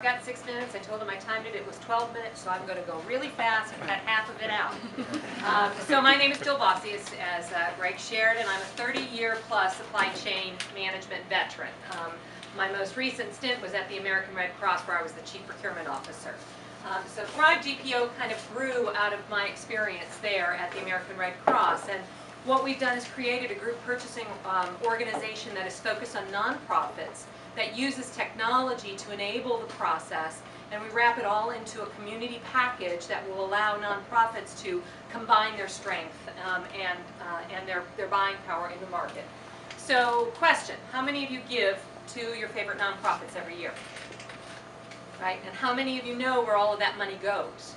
I got 6 minutes. I told him I timed it. It was 12 minutes, so I'm going to go really fast and cut half of it out. So my name is Jill Bossy, as Greg shared, and I'm a 30-year-plus supply chain management veteran. My most recent stint was at the American Red Cross, where I was the Chief Procurement Officer. So Thrive GPO kind of grew out of my experience there at the American Red Cross. And what we've done is created a group purchasing organization that is focused on nonprofits, that uses technology to enable the process, and we wrap it all into a community package that will allow nonprofits to combine their strength and their buying power in the market. So, question, how many of you give to your favorite nonprofits every year? Right? And how many of you know where all of that money goes?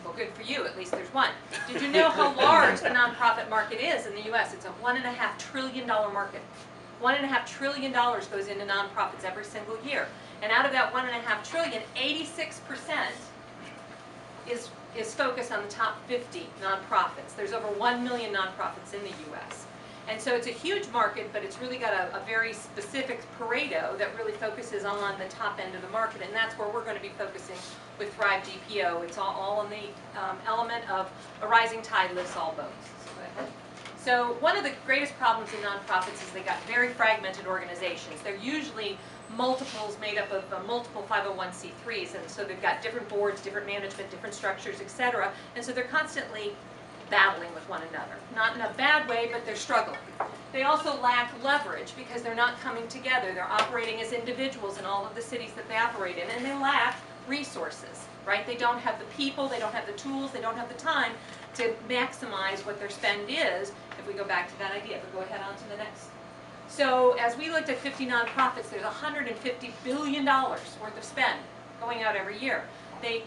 Well, good for you, at least there's one. Did you know how large the nonprofit market is in the U.S.? It's a $1.5 trillion market. $1.5 trillion goes into nonprofits every single year. And out of that $1.5 trillion, 86% is focused on the top 50 nonprofits. There's over 1 million nonprofits in the U.S. And so it's a huge market, but it's really got a very specific Pareto that really focuses on the top end of the market, and that's where we're going to be focusing with Thrive GPO. It's all on the element of a rising tide lifts all boats. So go ahead. So one of the greatest problems in nonprofits is they got very fragmented organizations. They're usually multiples made up of multiple 501c3s, and so they've got different boards, different management, different structures, etc. And so they're constantly battling with one another. Not in a bad way, but they're struggling. They also lack leverage because they're not coming together. They're operating as individuals in all of the cities that they operate in, and they lack resources, right? They don't have the people, they don't have the tools, they don't have the time to maximize what their spend is, if we go back to that idea. But go ahead on to the next. So as we looked at 50 nonprofits, there's $150 billion worth of spend going out every year. They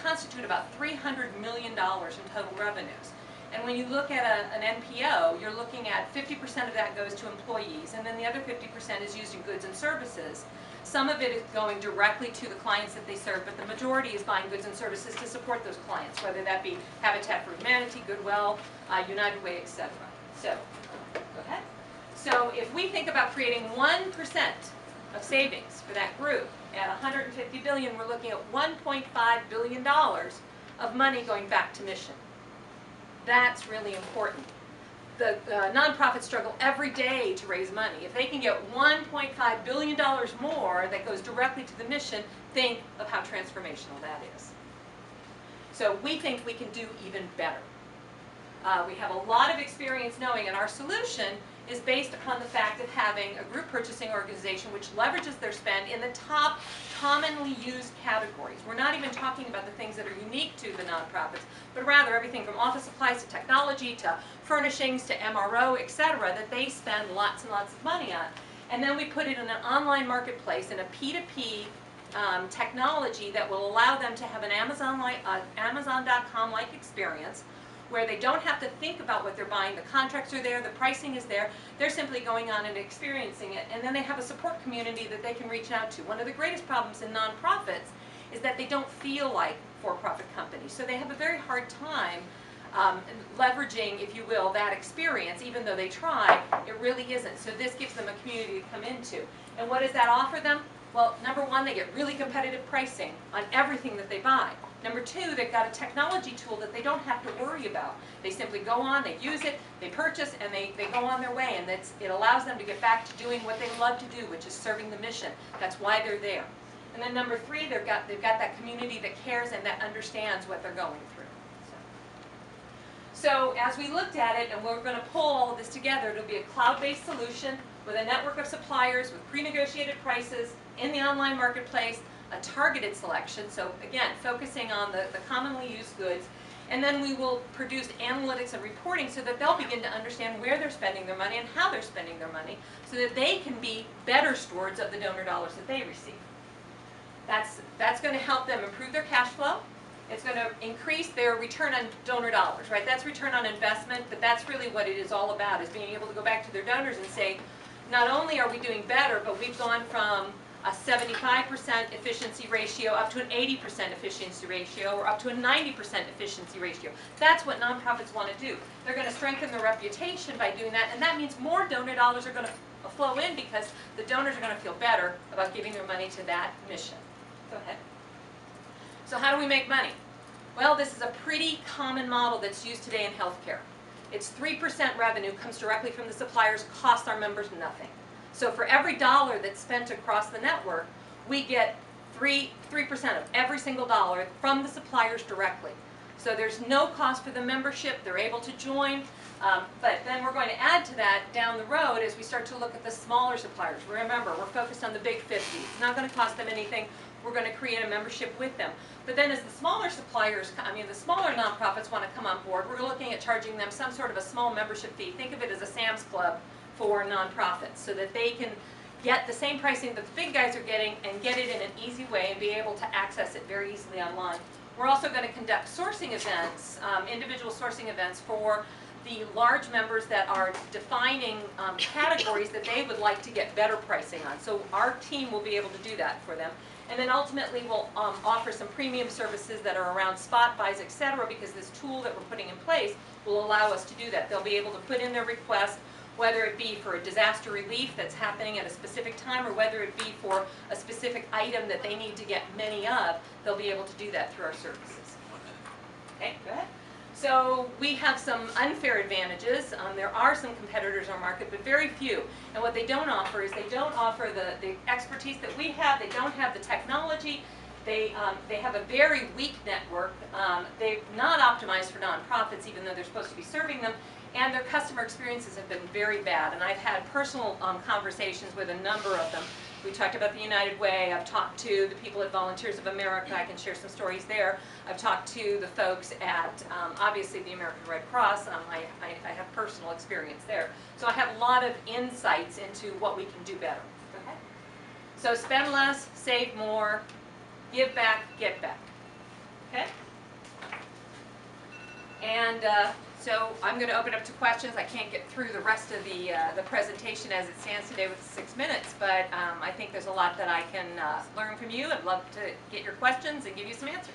constitute about $300 million in total revenues. And when you look at an NPO, you're looking at 50% of that goes to employees, and then the other 50% is used in goods and services. Some of it is going directly to the clients that they serve, but the majority is buying goods and services to support those clients, whether that be Habitat for Humanity, Goodwill, United Way, etc. So, go ahead. So if we think about creating 1% of savings for that group at $150 billion, we're looking at $1.5 billion of money going back to mission. That's really important. The nonprofits struggle every day to raise money. If they can get $1.5 billion more that goes directly to the mission, think of how transformational that is. So we think we can do even better. We have a lot of experience knowing, and our solution is based upon the fact of having a group purchasing organization which leverages their spend in the top commonly used categories. We're not even talking about the things that are unique to the nonprofits, but rather everything from office supplies to technology to furnishings to MRO, etc., that they spend lots and lots of money on. And then we put it in an online marketplace in a P2P technology that will allow them to have an Amazon.com-like experience, where they don't have to think about what they're buying. The contracts are there, the pricing is there, they're simply going on and experiencing it, and then they have a support community that they can reach out to. One of the greatest problems in nonprofits is that they don't feel like for-profit companies, so they have a very hard time leveraging, if you will, that experience. Even though they try, it really isn't. So this gives them a community to come into. And what does that offer them? Well, number one, they get really competitive pricing on everything that they buy. Number two, they've got a technology tool that they don't have to worry about. They simply go on, they use it, they purchase, and they go on their way. And it allows them to get back to doing what they love to do, which is serving the mission. That's why they're there. And then number three, they've got that community that cares and that understands what they're going through. So as we looked at it, and we're going to pull all of this together, it'll be a cloud-based solution with a network of suppliers with pre-negotiated prices in the online marketplace, a targeted selection, so again, focusing on the commonly used goods, and then we will produce analytics and reporting so that they'll begin to understand where they're spending their money and how they're spending their money, so that they can be better stewards of the donor dollars that they receive. That's going to help them improve their cash flow. It's going to increase their return on donor dollars, right? That's return on investment, but that's really what it is all about, is being able to go back to their donors and say, not only are we doing better, but we've gone from a 75% efficiency ratio up to an 80% efficiency ratio, or up to a 90% efficiency ratio. That's what nonprofits want to do. They're going to strengthen their reputation by doing that, and that means more donor dollars are going to flow in because the donors are going to feel better about giving their money to that mission. Go ahead. So how do we make money? Well, this is a pretty common model that's used today in healthcare. It's 3% revenue comes directly from the suppliers, costs our members nothing. So for every dollar that's spent across the network, we get 3% of every single dollar from the suppliers directly. So there's no cost for the membership, they're able to join, but then we're going to add to that down the road as we start to look at the smaller suppliers. Remember, we're focused on the big 50. It's not going to cost them anything. We're going to create a membership with them. But then as the smaller suppliers, the smaller nonprofits want to come on board, we're looking at charging them some sort of a small membership fee. Think of it as a Sam's Club for nonprofits so that they can get the same pricing that the big guys are getting and get it in an easy way and be able to access it very easily online. We're also going to conduct sourcing events, individual sourcing events for the large members that are defining categories that they would like to get better pricing on. So our team will be able to do that for them. And then ultimately we'll offer some premium services that are around spot buys, etc., because this tool that we're putting in place will allow us to do that. They'll be able to put in their request, whether it be for a disaster relief that's happening at a specific time or whether it be for a specific item that they need to get many of, they'll be able to do that through our services. Okay, go ahead. So we have some unfair advantages. There are some competitors in our market, but very few. And what they don't offer is they don't offer the expertise that we have. They don't have the technology. They have a very weak network. They're not optimized for nonprofits, even though they're supposed to be serving them. And their customer experiences have been very bad. And I've had personal conversations with a number of them. We talked about the United Way. I've talked to the people at Volunteers of America. I can share some stories there. I've talked to the folks at, obviously, the American Red Cross. I have personal experience there. So I have a lot of insights into what we can do better. Okay? So spend less, save more, give back, get back. Okay? And so I'm going to open up to questions. I can't get through the rest of the presentation as it stands today with 6 minutes, but I think there's a lot that I can learn from you. I'd love to get your questions and give you some answers.